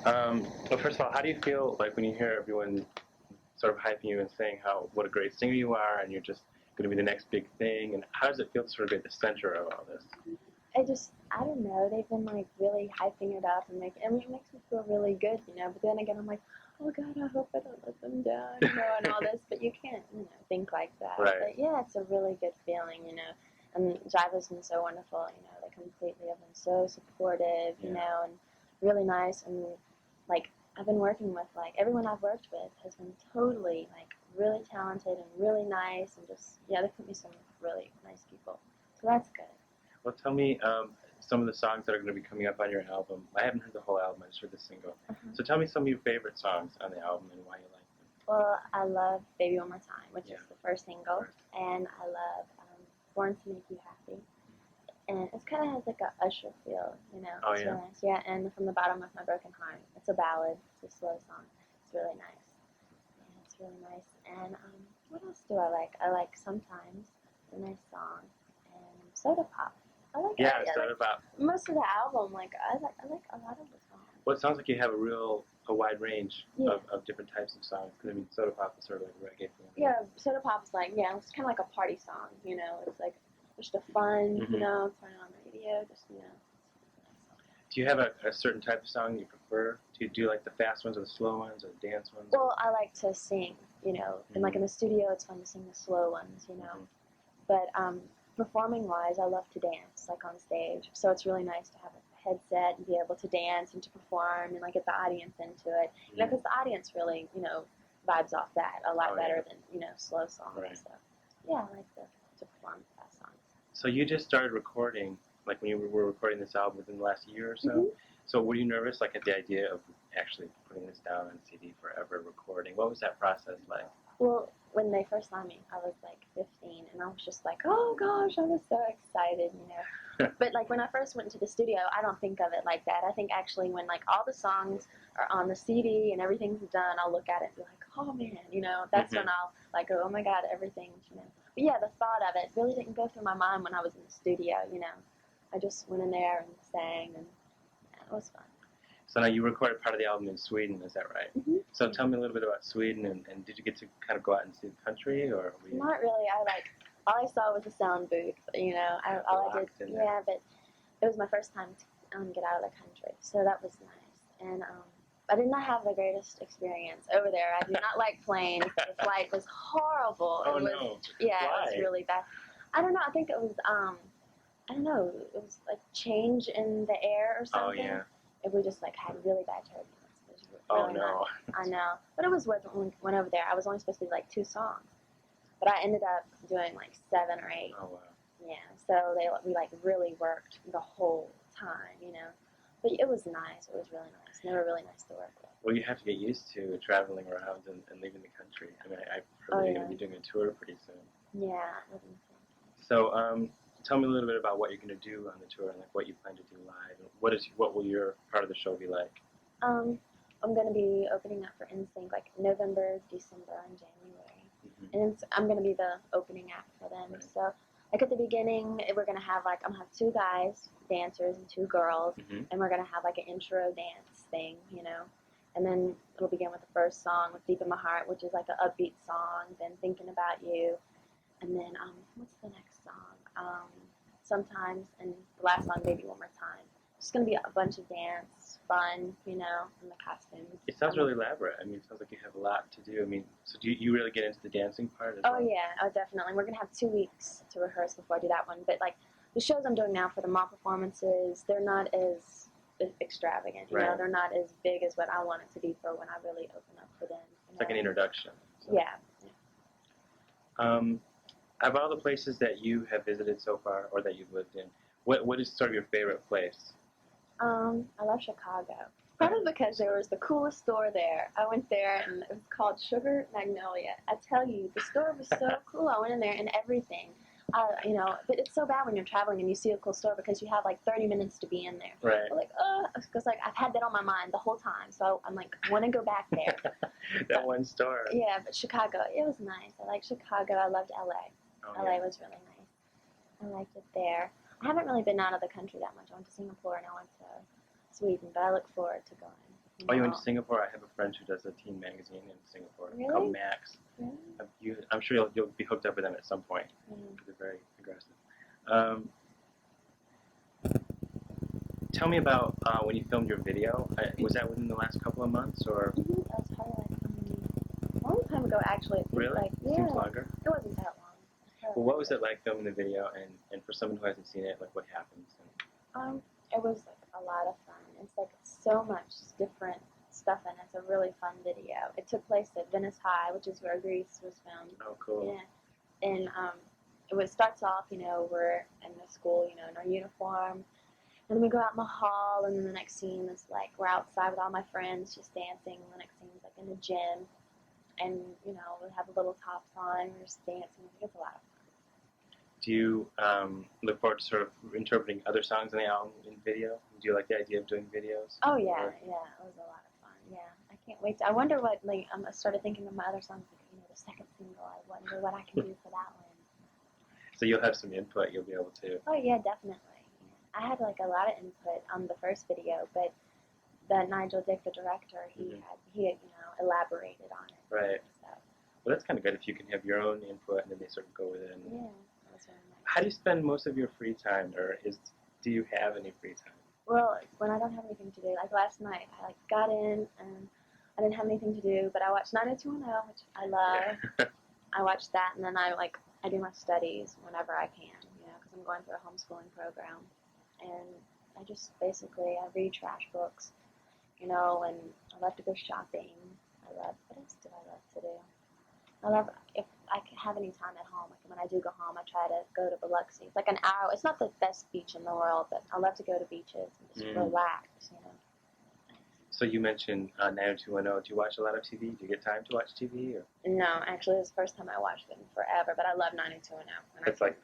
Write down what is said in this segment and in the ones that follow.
Well, first of all, how do you feel like when you hear everyone sort of hyping you and saying what a great singer you are, and you're just going to be the next big thing? And how does it feel to sort of be at the center of all this? I don't know, they've been like really hyping it up and it makes me feel really good, but then again I'm like, oh God, I hope I don't let them down, and all this, but you can't, think like that. Right. But yeah, it's a really good feeling, and Jive has been so wonderful, they completely have been so supportive, and really nice, and like, I've been working with, like, everyone I've worked with has been totally, like, really talented and really nice, and just, they put me some really nice people, so that's good. Well, tell me some of the songs that are going to be coming up on your album. I haven't heard the whole album, I just heard the single. So tell me some of your favorite songs on the album and why you like them. Well, I love Baby One More Time, which is the first single, and I love Born to Make You Happy. And it kind of has like a Usher feel, Oh, it's yeah? really nice. Yeah, and From the Bottom of My Broken Heart. It's a ballad. It's a slow song. It's really nice. Yeah, it's really nice. And what else do I like? I like Sometimes, a nice song, and Soda Pop. I like Soda Pop. Most of the album, I like a lot of the songs. Well, it sounds like you have a wide range of different types of songs. Because I mean, Soda Pop is sort of like a reggae thing. Yeah, Soda Pop is like, it's kind of like a party song. It's like just a fun, turn it on the radio, just Do you have a certain type of song you prefer? Do you do like the fast ones or the slow ones or the dance ones? Well, I like to sing, and like in the studio, it's fun to sing the slow ones, But performing-wise, I love to dance, like on stage. So it's really nice to have a headset and be able to dance and to perform and like get the audience into it. Because the audience really, vibes off that a lot better than slow songs. Right. So yeah, I like to perform fast songs. So you just started recording, like when you were recording this album within the last year or so. So were you nervous, like at the idea of actually putting this down on CD forever, recording? What was that process like? Well, when they first saw me, I was like 15, and I was just like, oh gosh, I was so excited, But like when I first went into the studio, I don't think of it like that. I think actually when like all the songs are on the CD and everything's done, I'll look at it and be like, oh man, that's when I'll like go, oh my God, everything's, But yeah, the thought of it really didn't go through my mind when I was in the studio, I just went in there and sang, and it was fun. So now you recorded part of the album in Sweden, is that right? So tell me a little bit about Sweden, and did you get to kind of go out and see the country, or were you... Not really. All I saw was a sound booth, all I did, but it was my first time to get out of the country, so that was nice, and I did not have the greatest experience over there. I do not like planes. The flight was horrible. Oh, no. Yeah, Why? It was really bad. I don't know. I think it was, I don't know, it was like change in the air or something. Oh, yeah. If we just like had really bad turbulence. It was Oh, really no. I know. But it was worth it when we went over there. I was only supposed to do like 2 songs. But I ended up doing like 7 or 8. Oh, wow. Yeah, so we like really worked the whole time, But it was nice. It was really nice. They were really nice to work with. Well, you have to get used to traveling around and leaving the country. I mean, I've heard that you're going to be doing a tour pretty soon. Yeah. So, tell me a little bit about what you're going to do on the tour and like what you plan to do live. And what will your part of the show be like? I'm going to be opening up for NSYNC like November, December, and January. And I'm going to be the opening act for them. Right. So, like at the beginning, we're going to have like, I'm going to have 2 guys, dancers, and 2 girls. And we're going to have like an intro dance thing, And then it'll begin with the first song, with Deep in My Heart, which is like an upbeat song, then Thinking About You. And then, what's the next song? Sometimes, and the last song, Baby One More Time. It's going to be a bunch of dance, fun, and the costumes. It sounds really elaborate. I mean, it sounds like you have a lot to do. I mean, so do you really get into the dancing part as well? Oh, yeah. Oh, definitely. We're going to have 2 weeks to rehearse before I do that one. But, like, the shows I'm doing now for the mall performances, they're not as extravagant, you know? They're not as big as what I want it to be for when I really open up for them. It's like an introduction. So. Yeah. Of all the places that you have visited so far, or that you've lived in, what is sort of your favorite place? I love Chicago. Probably because there was the coolest store there. I went there, and it was called Sugar Magnolia. I tell you, the store was so cool. I went in there, and everything. But it's so bad when you're traveling and you see a cool store because you have like 30 minutes to be in there. Right. I'm like, because like I've had that on my mind the whole time, so I'm like, want to go back there. That one store. Yeah, but Chicago, it was nice. I liked Chicago. I loved LA. Oh, LA was really nice. I liked it there. I haven't really been out of the country that much. I went to Singapore and I went to Sweden, but I look forward to going. Oh, you went to Singapore? I have a friend who does a teen magazine in Singapore called Max. Really? I'm sure you'll be hooked up with them at some point. They're very aggressive. Tell me about when you filmed your video. Was that within the last couple of months, or? That was probably like a long time ago, actually. Really? Like, Seems longer. It wasn't that long. Well, what was it like filming the video, and for someone who hasn't seen it, like what happens? It was like a lot of fun. It's like so much different stuff, and it's a really fun video. It took place at Venice High, which is where Grease was filmed. Oh, cool. Yeah, and starts off, we're in the school, in our uniform, and then we go out in the hall, and then the next scene is like we're outside with all my friends just dancing. And the next scene is like in the gym, and we have the little tops on, we're just dancing. It's a lot of fun. Do you look forward to sort of interpreting other songs on the album in video? Do you like the idea of doing videos? Oh yeah, it was a lot of fun. Yeah, I can't wait. I wonder what I started thinking of my other songs, the second single. I wonder what I can do for that one. So you'll have some input. You'll be able to. Oh yeah, definitely. I had like a lot of input on the first video, but Nigel Dick, the director, he elaborated on it. Right. So. Well, that's kind of good if you can have your own input and then they sort of go with it. Yeah. How do you spend most of your free time, or do you have any free time? Well, when I don't have anything to do, like last night, I got in and I didn't have anything to do, but I watched 90210, which I love. Yeah. I watched that, and then I do my studies whenever I can, because I'm going through a homeschooling program, and I just basically I read trash books, and I love to go shopping. What else do I love to do? If I have any time at home, like when I do go home, I try to go to Biloxi. It's like an hour. It's not the best beach in the world, but I love to go to beaches and just relax, So you mentioned 90210. Do you watch a lot of TV? Do you get time to watch TV? Or? No, actually, it was the first time I watched it in forever, but I love 90210. That's like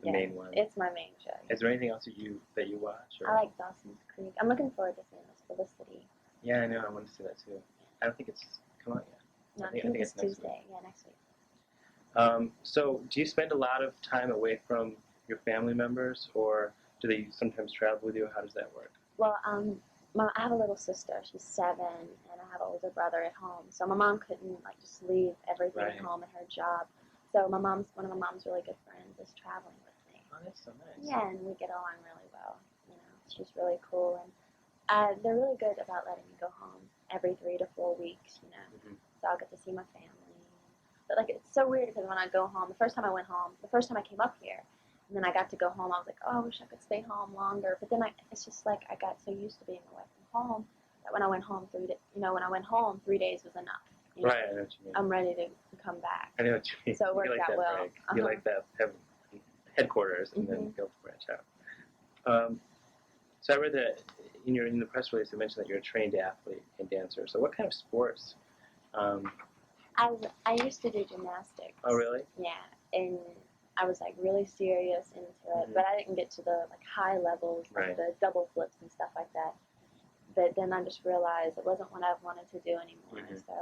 the main one. It's my main show. Is there anything else that you watch? Or? I like Dawson's Creek. I'm looking forward to seeing this Felicity. Yeah, I know. I want to see that too. I don't think it's come out yet. No, I think it's Tuesday. Yeah, next week. So do you spend a lot of time away from your family members, or do they sometimes travel with you? How does that work? Well, I have a little sister. She's 7, and I have an older brother at home. So my mom couldn't just leave everything at home and her job. So one of my mom's really good friends is traveling with me. Oh, that's so nice. Yeah, and we get along really well. She's really cool, and they're really good about letting me go home every 3 to 4 weeks. So I'll get to see my family. But it's so weird because when I go home, the first time I came up here, and then I got to go home, I was like, oh, I wish I could stay home longer. But then it's just like I got so used to being away from home that when I went home 3 days was enough. Right, I know what you mean. I'm ready to come back. I know what you mean. So it worked out well. Break. You like that have headquarters and then be able to branch out. So I read that in the press release, you mentioned that you're a trained athlete and dancer. So what kind of sports? I used to do gymnastics. Oh, really? Yeah, and I was really serious into it, but I didn't get to the high levels, the double flips and stuff like that. But then I just realized it wasn't what I wanted to do anymore. So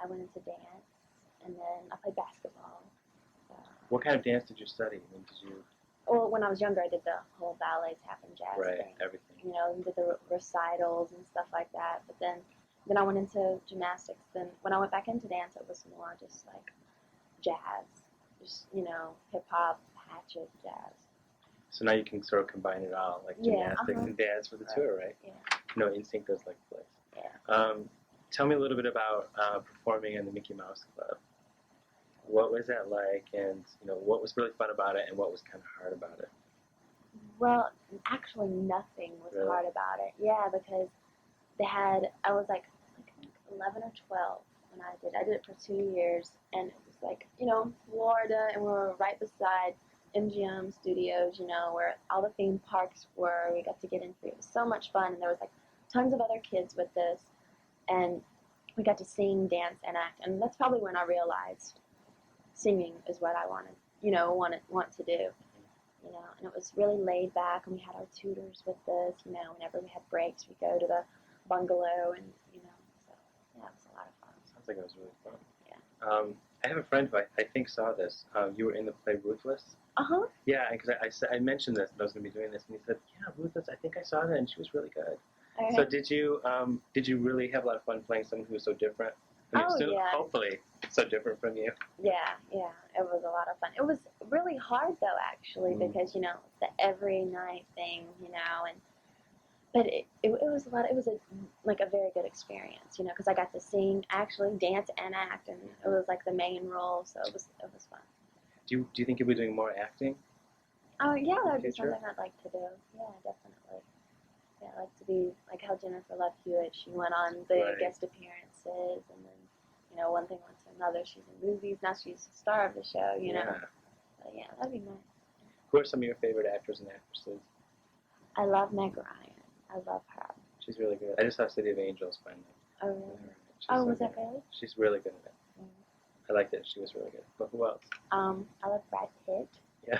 I went into dance, and then I played basketball. So. What kind of dance did you study? Well, when I was younger, I did the whole ballet, tap, and jazz thing. Everything. And did the recitals and stuff like that. But then I went into gymnastics. Then when I went back into dance, it was more just jazz, just hip-hop, hatchet, jazz. So now you can sort of combine it all, gymnastics and dance for the tour, right? Yeah. Instinct goes like this. Yeah. Tell me a little bit about performing in the Mickey Mouse Club. What was that like, and what was really fun about it, and what was kind of hard about it? Well, actually, nothing was hard about it. Yeah, because I was 11 or 12 when I did. I did it for 2 years, and it was Florida, and we were right beside MGM Studios, where all the theme parks were. We got to get in free. It was so much fun, and there was tons of other kids with this, and we got to sing, dance, and act, and that's probably when I realized singing is what I want to do, and it was really laid back, and we had our tutors with us, whenever we had breaks, we'd go to the bungalow, and, so, yeah, it was a lot of fun. Sounds like it was really fun. Yeah. I have a friend who I think saw this. You were in the play Ruthless? Uh-huh. Yeah, because I mentioned this, that I was going to be doing this, and he said, yeah, Ruthless, I think I saw that, and she was really good. All right. So did you really have a lot of fun playing someone who was so different? I mean, Oh, still, yeah. hopefully so different from you. Yeah, it was a lot of fun. It was really hard though, actually, because it's the every night thing, but it was a lot. It was a very good experience, because I got to sing, actually dance and act, and it was like the main role, so it was fun. Do you think you'll be doing more acting? Oh yeah, that would be Future? something I'd like to do. Yeah, definitely. Yeah, I'd like to be like how Jennifer Love Hewitt. She went on the Right. guest appearances, and then one thing went to another. She's in movies now. She's the star of the show. Yeah. But yeah, that'd be nice. Who are some of your favorite actors and actresses? I love Meg Ryan. I love her. She's really good. I just saw City of Angels finally. Oh really? She's Oh, so was that good. good? She's really good at it. Mm. I liked it. She was really good. But who else? I love Brad Pitt. Yeah.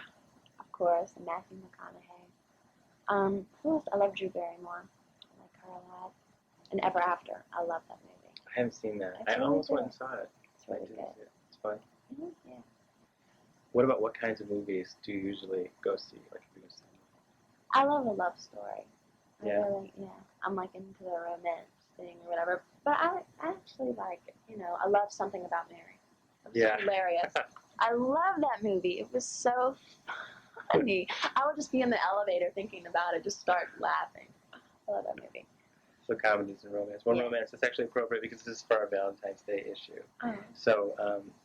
Of course, and Matthew McConaughey. Who else? I love Drew Barrymore. I like her a lot. And Ever After. I love that movie. I haven't seen that. It's I really almost good. went and saw it. It's really I didn't good. see it. It's fun. Mm-hmm. Yeah. What about what kinds of movies do you usually go see? Like if you go see? I love a love story. Yeah. I'm like into the romance thing or whatever. But I actually like, I love Something About Mary. It was Yeah. hilarious. I love that movie. It was so funny. I would just be in the elevator thinking about it, just start laughing. I love that movie. So comedies and romance. Well, Yeah. romance is actually appropriate because this is for our Valentine's Day issue. Oh. So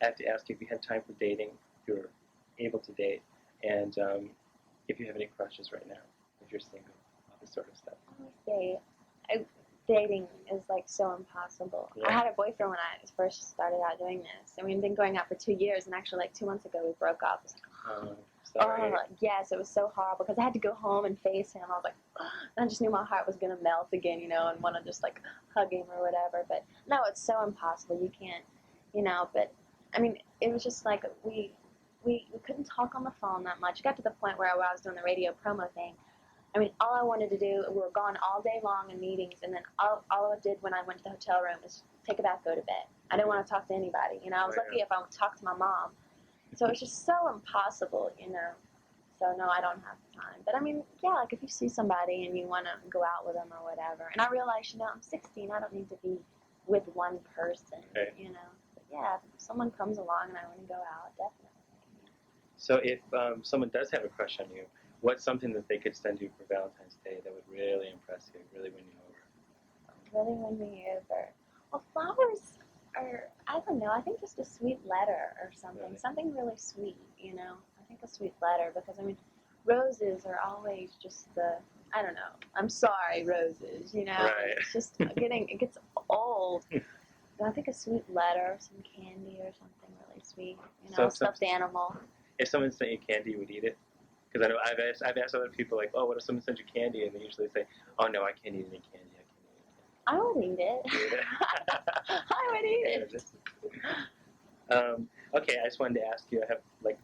I have to ask you if you had time for dating, if you're able to date, and if you have any crushes right now, if you're single, all this sort of stuff. Dating is like so impossible. Yeah. I had a boyfriend when I first started out doing this, and we've been going out for 2 years, and actually like 2 months ago we broke up. It was like, Sorry. yes, it was so horrible because I had to go home and face him. I was like, and I just knew my heart was gonna melt again, and want to just like hug him or whatever. But no, it's so impossible. You can't, But I mean, it was just like we couldn't talk on the phone that much. It got to the point where I was doing the radio promo thing. I mean, all I wanted to do, we were gone all day long in meetings, and then all I did when I went to the hotel room was take a bath, go to bed. I didn't want to talk to anybody. I was lucky if I would talk to my mom. So it was just so impossible, So no, I don't have time. But I mean, yeah, like if you see somebody and you want to go out with them or whatever, and I realize, I'm 16, I don't need to be with one person, Right. But yeah, if someone comes along and I want to go out, definitely. So if someone does have a crush on you, what's something that they could send you for Valentine's Day that would really impress you, really win you over? Really win me over. Well, flowers are, I don't know, I think just a sweet letter or something. Really? Something really sweet, I think a sweet letter because, I mean, roses are always just I don't know, I'm sorry, roses, Right. It's just it gets old. I think a sweet letter, some candy or something really sweet, So a stuffed animal. If someone sent you candy, you would eat it? Because I know I've asked other people, like, oh, what if someone sends you candy? And they usually say, oh, no, I can't eat any candy. I would eat it. I would eat it. Okay, I just wanted to ask you, I have like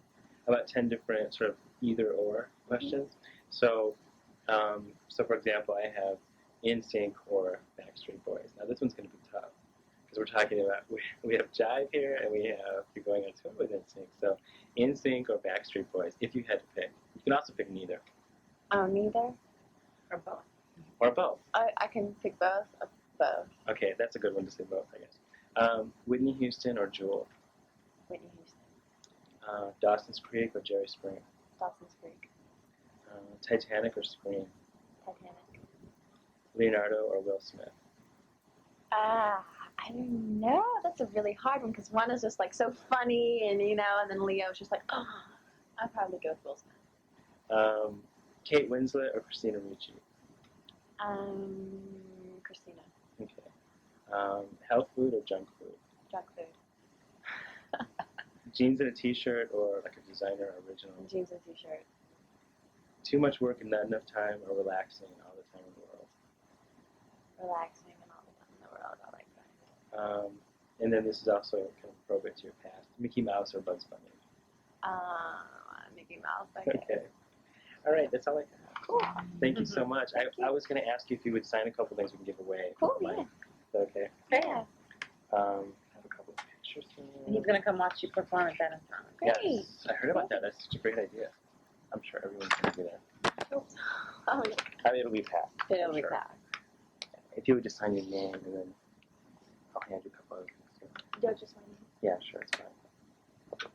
about 10 different sort of either or questions. So, for example, I have NSYNC or Backstreet Boys. Now this one's going to be tough because we're talking about, we have Jive here and we have, you're going on tour with NSYNC. So NSYNC or Backstreet Boys, if you had to pick. You can also pick neither. Neither. Or both. Or both. I can pick both. Both. Okay, that's a good one to say both, I guess. Whitney Houston or Jewel? Whitney Houston. Dawson's Creek or Jerry Spring? Dawson's Creek. Titanic or Scream? Titanic. Leonardo or Will Smith? I don't know. That's a really hard one because one is just like so funny and and then Leo's just like, oh, I'd probably go with Will Smith. Kate Winslet or Christina Ricci? Christina. Okay. Health food or junk food? Junk food. Jeans and a t-shirt or like a designer original? Jeans and t-shirt. Too much work and not enough time or relaxing all the time in the world? Relaxing and all the time in the world. I like that. And then this is also kind of appropriate to your past. Mickey Mouse or Bugs Bunny? Mickey Mouse. Okay. All right, that's all I got. Cool. Thank you so much. Thank you. I was going to ask you if you would sign a couple things we can give away. Cool, Mine. yeah. Is that okay? Yeah. I have a couple of pictures here. And he's going to come watch you perform at that time. Great. Yes, I heard about that. That's such a great idea. I'm sure everyone's going to do that. Oh, yeah. I mean, it'll be packed. It'll be sure. fast. if you would just sign your name and then I'll hand you a couple of things too. Do I just want to? Yeah, sure, it's fine.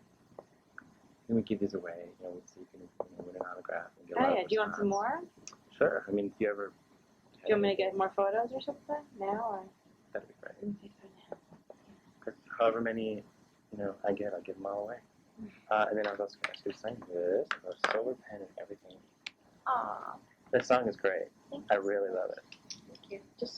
And we give these away, so you can win an autograph and get a lot Oh of yeah, do you want some response. more? Sure. I mean, if you ever. Do you want me to get more photos or something now, or? That'd be great. Okay, for now. Because however many, I get, I'll give them all away. And then I was also going to sign this, our solar pen and everything. Aw. This song is great. Thank I you. really love it. Thank you. Just